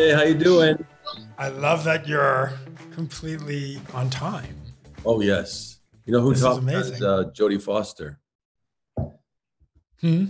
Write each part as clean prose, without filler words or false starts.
Hey, how you doing? I love that you're completely on time. Oh, yes. You know who This is taught me that is amazing. Jodie Foster. Hmm?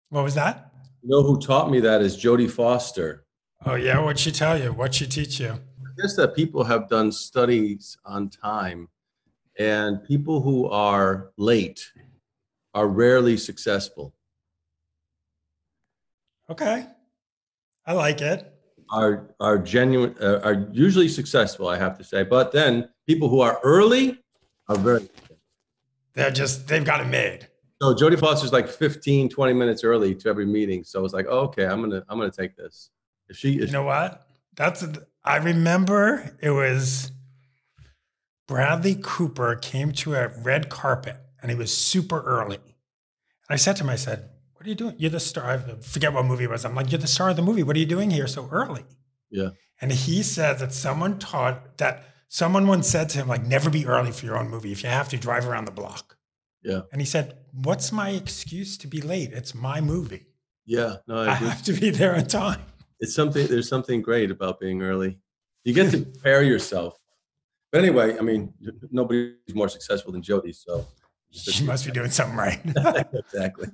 What was that? You know who taught me that is Jodie Foster. Oh yeah, what'd she tell you? What'd she teach you? I guess that people have done studies on time, and people who are late are rarely successful. Okay, I like it. Are genuine are usually successful, I have to say. But then people who are early are very. They've got it made. So Jodie Foster's like 15, 20 minutes early to every meeting. So it's like, oh, okay, I'm gonna take this. If she You is know what? I remember it was Bradley Cooper came to a red carpet and he was super early. And I said to him, I said, "What are you doing? You're the star." I forget what movie it was. I'm like, "You're the star of the movie. What are you doing here so early?" yeah. And he said that someone once said to him, like, never be early for your own movie. If you have to, drive around the block. Yeah. And he said, what's my excuse to be late? It's my movie. Yeah, no, I I agree. have to be there on time. There's something great about being early. You get to prepare yourself. But anyway, I mean, nobody's more successful than Jody, so You must be doing something right. exactly.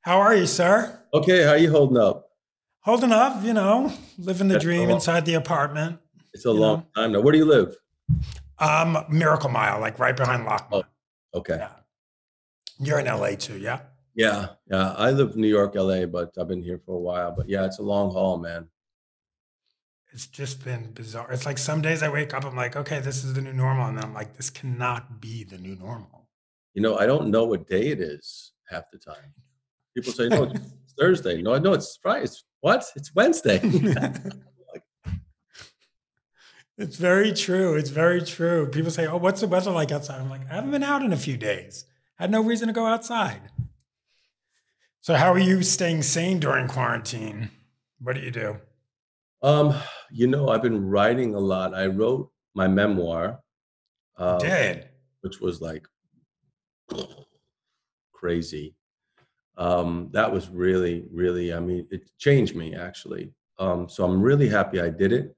How are you, sir? Okay, how you holding up? Holding up, living the That's dream a long, inside the apartment. it's a You long know, time now. Where do you live? Miracle Mile, like right behind Oh, Lockmont. okay. Yeah. You're in LA too, yeah? Yeah, yeah. I live in New York, LA, but I've been here for a while. But yeah, it's a long haul, man. It's just been bizarre. It's like some days I wake up, I'm like, okay, this is the new normal. And then I'm like, this cannot be the new normal. You know, I don't know what day it is half the time. People say, no, it's Thursday. No, I know it's Friday. It's what? It's Wednesday. It's very true. It's very true. People say, oh, what's the weather like outside? I'm like, I haven't been out in a few days. Had no reason to go outside. So, how are you staying sane during quarantine? What do you do? Um, I've been writing a lot. I wrote my memoir, You uh, did. which was like crazy. That was really, really, I mean, it changed me actually. So I'm really happy I did it.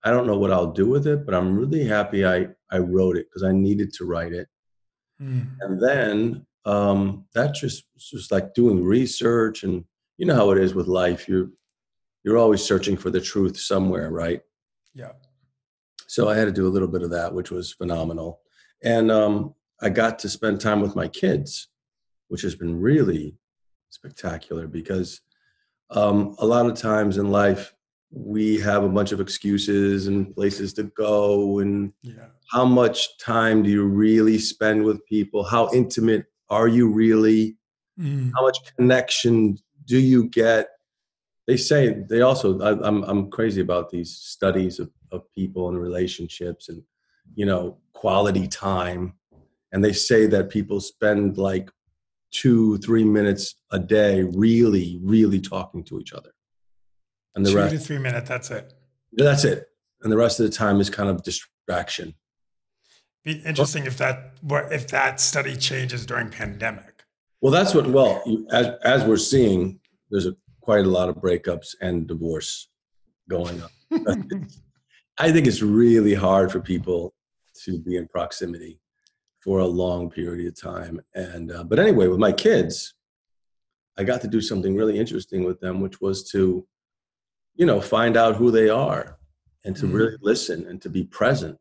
I don't know what I'll do with it, but I'm really happy I wrote it because I needed to write it. Mm. And then that just was just like doing research, and you know how it is with life. You're always searching for the truth somewhere, right? Yeah. So I had to do a little bit of that, which was phenomenal. And I got to spend time with my kids, which has been really spectacular because a lot of times in life, we have a bunch of excuses and places to go. And Yeah. how much time do you really spend with people? How intimate are you really? How Mm. much connection do you get? They say they also, I'm crazy about these studies of people and relationships and, quality time. And they say that people spend like 2, 3 minutes a day really, really talking to each other. And the 2 to 3 minutes. That's it. that's it. And the rest of the time is kind of distraction. Be interesting if that study changes during pandemic. Well, that's what, well, as we're seeing, there's quite a lot of breakups and divorce going on. I think it's really hard for people to be in proximity for a long period of time. And, but anyway, with my kids, I got to do something really interesting with them, which was to, find out who they are and to really Mm. listen and to be present.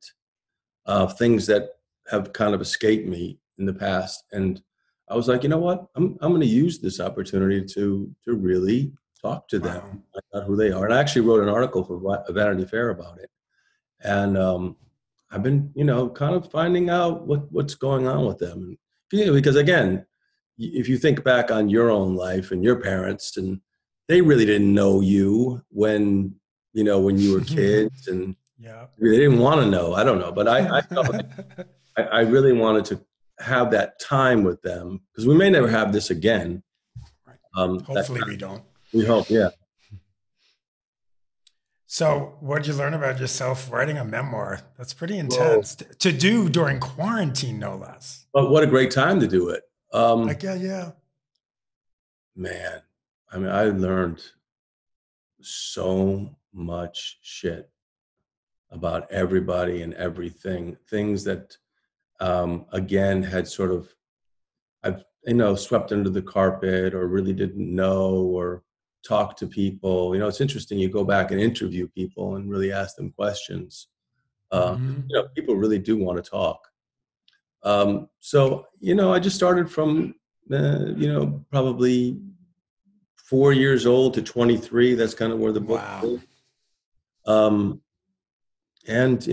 Things that have kind of escaped me in the past. And I was like, you know what? I'm going to use this opportunity to really talk to them, Wow. find out who they are. And I actually wrote an article for Vanity Fair about it. And I've been, kind of finding out what's going on with them. Because again, if you think back on your own life and your parents, and they really didn't know you when you were kids, and Yeah. they didn't want to know. I don't know, but I felt like I really wanted to have that time with them because we may never have this again. Right. That Hopefully we don't. we hope, yeah. So, what did you learn about yourself writing a memoir? That's pretty Well, intense to do during quarantine, no less. but what a great time to do it. Like, yeah, yeah. Man, I mean, I learned so much shit about everybody and everything. Things that, again, had sort of, I've, swept under the carpet or really didn't know or talk to people. It's interesting. You go back and interview people and really ask them questions. People really do want to talk. So, I just started from, probably 4 years old to 23. That's kind of where the book is. And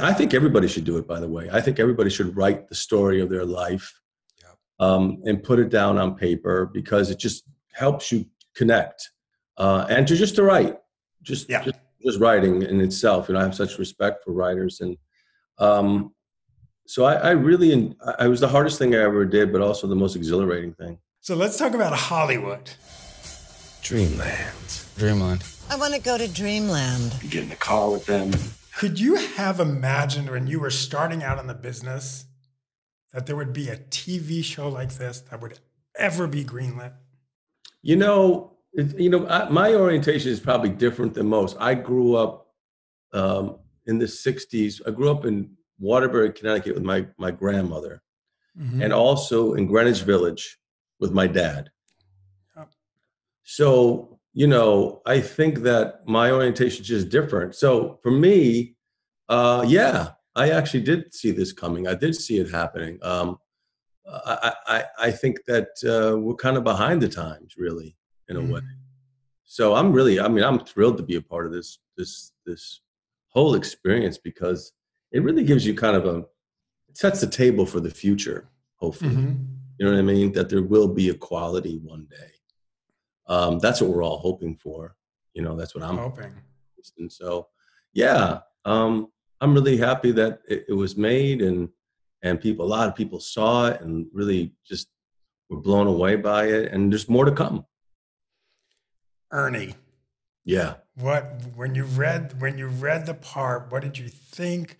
I think everybody should do it, by the way. I think everybody should write the story of their life, and put it down on paper, because it just helps you connect, and to write, just writing in itself. I have such respect for writers. And so I really, it was the hardest thing I ever did, but also the most exhilarating thing. So let's talk about Hollywood. Dreamland. I want to go to Dreamland. You get in the car with them. Could you have imagined when you were starting out in the business that there would be a TV show like this that would ever be greenlit? My orientation is probably different than most. I grew up in the 60s. I grew up in Waterbury, Connecticut with my grandmother, and also in Greenwich Village with my dad. Yep. So, I think that my orientation is just different. So for me, I actually did see this coming. I did see it happening. I think that we're kind of behind the times, really, in a way. So I'm thrilled to be a part of this whole experience, because it really gives you kind of it sets the table for the future, hopefully. You know what I mean? That there will be equality one day. That's what we're all hoping for. That's what I'm hoping. And so, I'm really happy that it was made, and a lot of people saw it and really just were blown away by it. And there's more to come. Ernie. Yeah. When you read the part, what did you think?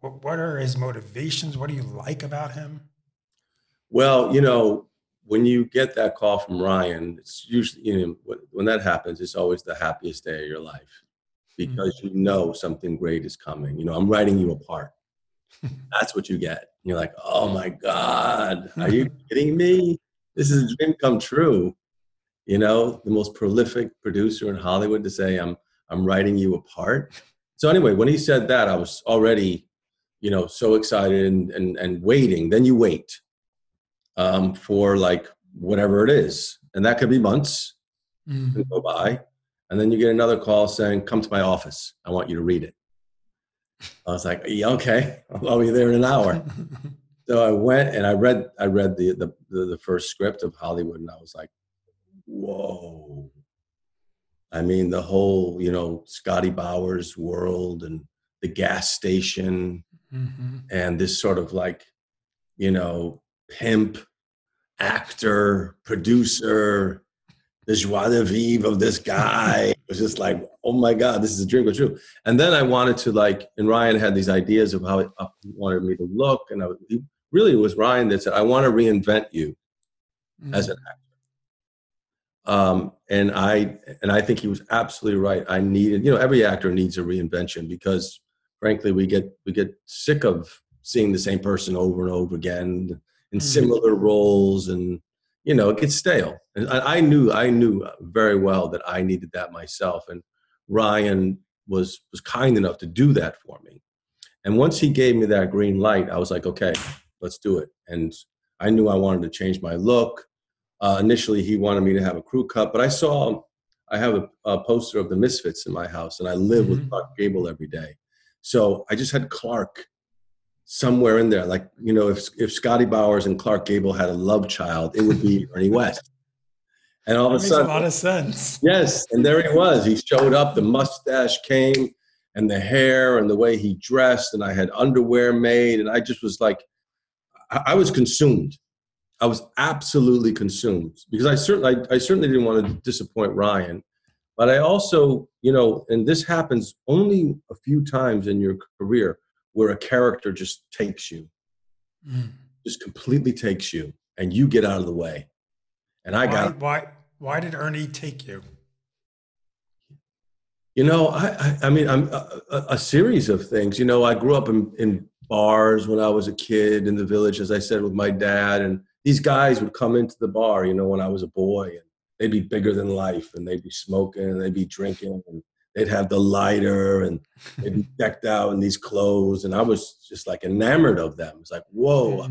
What are his motivations? What do you like about him? Well, when you get that call from Ryan, it's usually, when that happens, it's always the happiest day of your life, because something great is coming. I'm writing you a part. That's what you get. And you're like, oh my God, are you kidding me? This is a dream come true. The most prolific producer in Hollywood to say, I'm writing you a part. So anyway, when he said that, I was already, so excited and waiting. Then you wait for like whatever it is. And that could be months to go by. And then you get another call saying, come to my office. I want you to read it. I was like, yeah, okay, I'll be there in an hour. So I went and I read the first script of Hollywood, and I was like, whoa. I mean, the whole, Scotty Bowers world and the gas station and this sort of like, pimp, actor, producer, the joie de vivre of this guy. It was just like, oh my God, this is a dream come true. And then I wanted to and Ryan had these ideas of how he wanted me to look. And it was Ryan that said, I want to reinvent you as an actor. And I think he was absolutely right. I needed, every actor needs a reinvention, because frankly, we get sick of seeing the same person over and over again in similar roles, and it gets stale. And I knew very well that I needed that myself. And Ryan was kind enough to do that for me. And once he gave me that green light, I was like, okay, let's do it. And I knew I wanted to change my look. Initially, he wanted me to have a crew cut, but I have a poster of the Misfits in my house, and I live with Clark Gable every day. So I just had Clark somewhere in there. Like, if Scotty Bowers and Clark Gable had a love child, it would be Ernie West. And all of a sudden, makes a lot of sense. Yes, and there he was. He showed up, the mustache came, and the hair, and the way he dressed, and I had underwear made, and I just was like, I was consumed. I was absolutely consumed, because I certainly didn't want to disappoint Ryan, but I also, and this happens only a few times in your career, where a character just takes you, just completely takes you, and you get out of the way. And why did Ernie take you? I mean, I'm a series of things. I grew up in bars when I was a kid in the village, as I said, with my dad. And these guys would come into the bar, when I was a boy, and they'd be bigger than life, and they'd be smoking, and they'd be drinking, and they'd have the lighter, and they'd be decked out in these clothes. And I was just like enamored of them. It's like, whoa,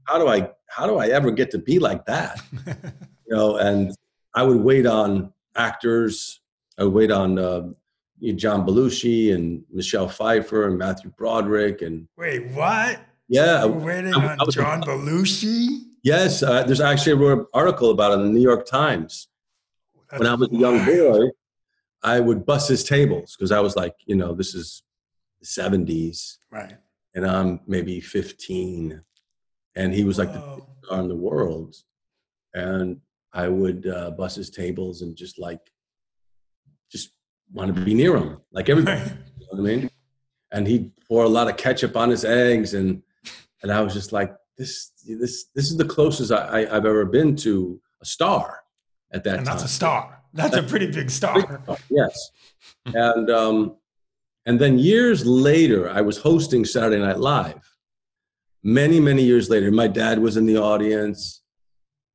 how do I ever get to be like that? And I would wait on actors. I would wait on John Belushi and Michelle Pfeiffer and Matthew Broderick. And wait, what? Yeah. You were waiting on John Belushi? Yes. There's actually, I wrote an article about it in the New York Times. When I was a young boy, I would bust his tables because I was like, this is the 70s. Right. And I'm maybe 15. And he was like the biggest star in the world. And I would bust his tables and just wanted to be near him, like everybody. Right. You know what I mean? And he'd pour a lot of ketchup on his eggs, and I was just like, this is the closest I've ever been to a star at that time. And that's a star. That's a pretty big star. Yes. And then years later, I was hosting Saturday Night Live. Many, many years later, my dad was in the audience,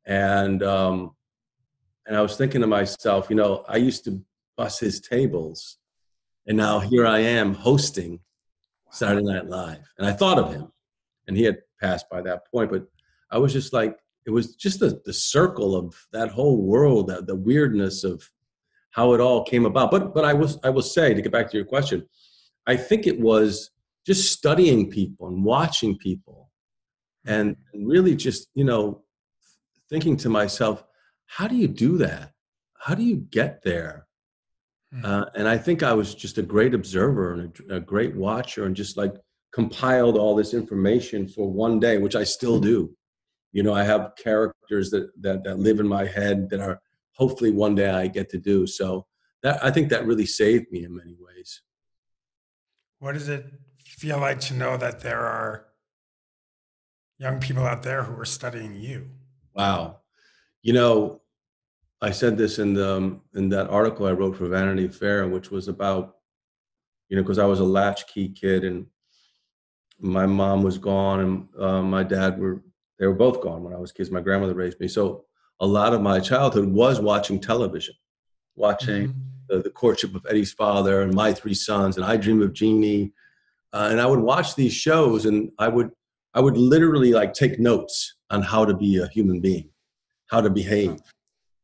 and I was thinking to myself, I used to bust his tables, and now here I am hosting Saturday Night Live. And I thought of him, and he had passed by that point, but I was just like, it was just the circle of that whole world, the weirdness of how it all came about. But I will say, to get back to your question, I think it was just studying people and watching people and really just, thinking to myself, how do you do that? How do you get there? And I think I was just a great observer and a great watcher, and just like compiled all this information for one day, which I still do. I have characters that live in my head that are hopefully one day I get to do. So I think that really saved me in many ways. What does it feel like to know that there are young people out there who are studying you? Wow. I said this in that article I wrote for Vanity Fair, which was about, because I was a latchkey kid, and my mom was gone, and my dad they were both gone when I was kids. My grandmother raised me. So a lot of my childhood was watching television, watching the courtship of Eddie's father and My Three Sons and I Dream of Jeannie. And I would watch these shows, and I would literally take notes on how to be a human being, how to behave,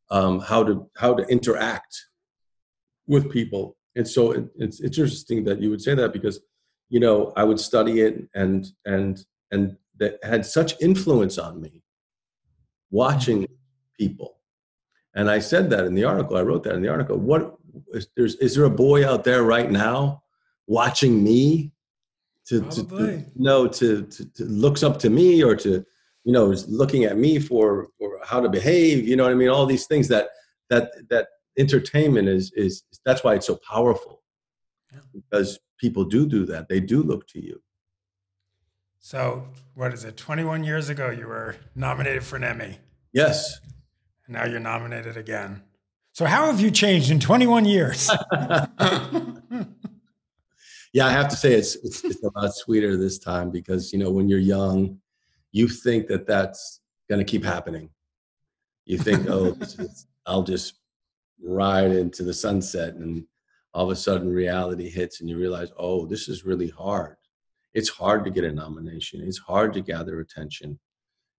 how to interact with people. And so it's interesting that you would say that, because, I would study it and that had such influence on me, watching people. And I said that in the article. I wrote that in the article. Is there a boy out there right now watching me to looks up to me, or to, is looking at me for how to behave? You know what I mean? All these things that entertainment is that's why it's so powerful, because people do that. They do look to you. So what is it? 21 years ago, you were nominated for an Emmy. Yes. And now you're nominated again. So how have you changed in 21 years? Yeah, I have to say it's a lot sweeter this time, because, when you're young, you think that that's going to keep happening. You think, I'll just ride into the sunset, and all of a sudden reality hits, and you realize, oh, this is really hard. It's hard to get a nomination. It's hard to gather attention.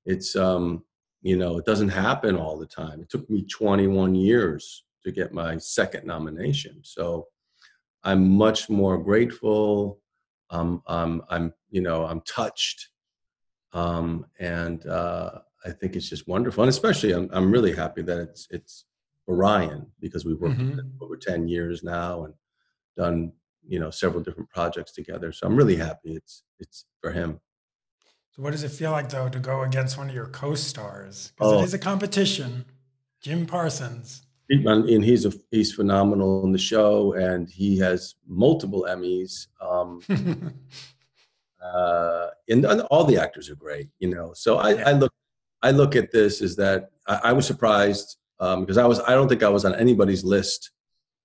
It's, it doesn't happen all the time. It took me 21 years to get my second nomination. So I'm much more grateful. I'm touched. And I think it's just wonderful. And especially I'm really happy that it's Orion, because we've worked together over 10 years now and done, several different projects together. So I'm really happy it's for him. So what does it feel like, though, to go against one of your co-stars? Because it is a competition. Jim Parsons. And he's phenomenal in the show, and he has multiple Emmys. And all the actors are great, So I look at this as that I was surprised, because I don't think I was on anybody's list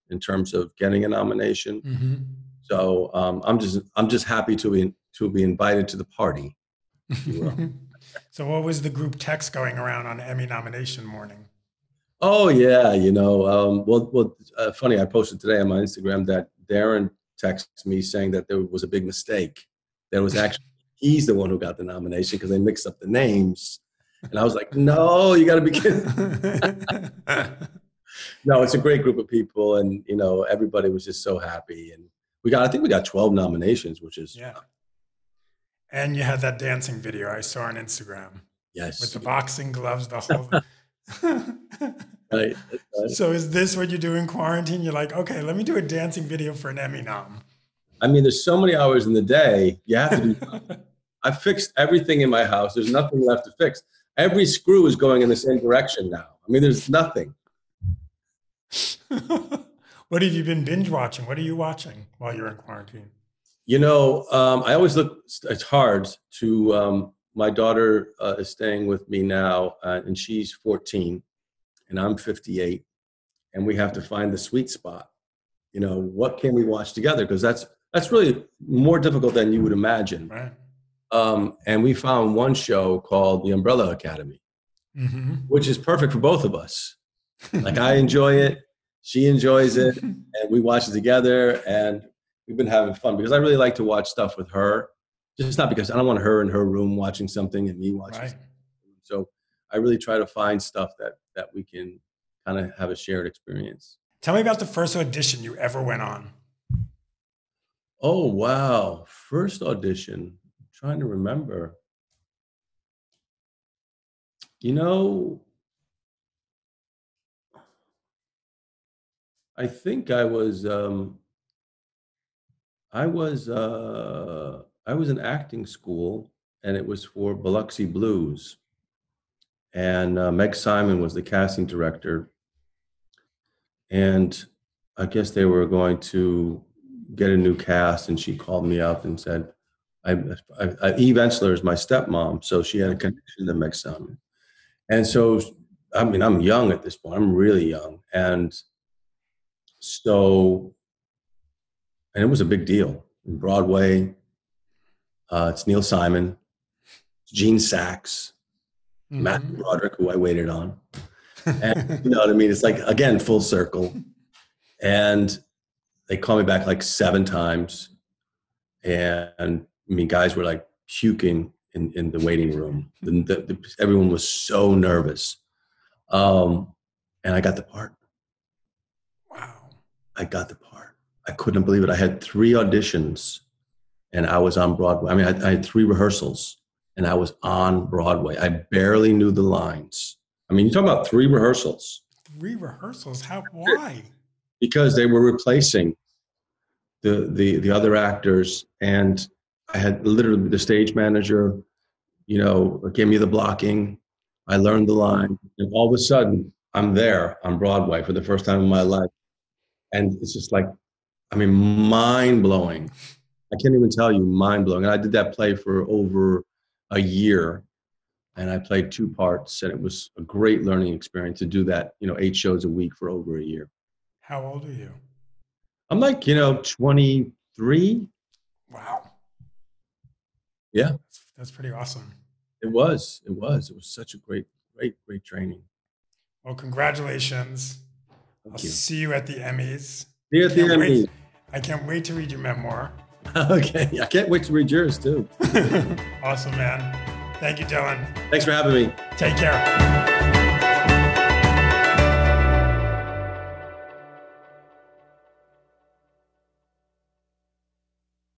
in terms of getting a nomination. Mm-hmm. So I'm just happy to be invited to the party, if you will. So what was the group text going around on Emmy nomination morning? Oh yeah, funny. I posted today on my Instagram that Darren texted me saying that there was a big mistake. That was actually he's the one who got the nomination because they mixed up the names, and I was like, no, you got to be kidding. No, it's a great group of people, and everybody was just so happy, and I think we got 12 nominations, which is yeah. And you had that dancing video I saw on Instagram. Yes, with the boxing gloves, the whole. Right. So is this what you do in quarantine? You're like, okay, let me do a dancing video for an Emmy nom. I mean, there's so many hours in the day. You have to do. I fixed everything in my house. There's nothing left to fix. Every screw is going in the same direction now. I mean, there's nothing. What have you been binge watching? What are you watching while you're in quarantine? I always look. It's hard to. My daughter is staying with me now, and she's 14, and I'm 58, and we have to find the sweet spot. What can we watch together? Because that's really more difficult than you would imagine. Right. And we found one show called The Umbrella Academy, mm-hmm. which is perfect for both of us. Like I enjoy it, she enjoys it, and we watch it together, and we've been having fun because I really like to watch stuff with her. Just not because I don't want her in her room watching something and me watching something. So I really try to find stuff that we can kind of have a shared experience. Tell me about the first audition you ever went on. Oh, wow. First audition. I'm trying to remember. I think I was in acting school, and it was for Biloxi Blues. And Meg Simon was the casting director. And I guess they were going to get a new cast, and she called me up and said, Eve Ensler is my stepmom, so she had a connection to Meg Simon. And so, I mean, I'm young at this point. I'm really young. And it was a big deal. In Broadway, it's Neil Simon, Gene Sachs, mm-hmm. Matthew Broderick, who I waited on. And you know what I mean? It's like, again, full circle. And they called me back like 7 times. And I mean, guys were like puking in the waiting room. Everyone was so nervous. And I got the part. Wow. I got the part. I couldn't believe it. I had 3 auditions and I was on Broadway. I mean, I had 3 rehearsals and I was on Broadway. I barely knew the lines. I mean, you're talking about 3 rehearsals. 3 rehearsals? Why? Because they were replacing the other actors, and I had literally the stage manager, gave me the blocking. I learned the line, and all of a sudden, I'm there on Broadway for the first time in my life. And it's just like, I mean, mind-blowing. I can't even tell you, mind-blowing. And I did that play for over a year, and I played 2 parts, and it was a great learning experience to do that, 8 shows a week for over a year. How old are you? I'm like, 23. Wow. Yeah. That's pretty awesome. It was such a great training. Well, congratulations. I'll see you at the Emmys. See you at the Emmys. I can't wait to read your memoir. Okay. I can't wait to read yours too. Awesome, man. Thank you, Dylan. Thanks for having me. Take care.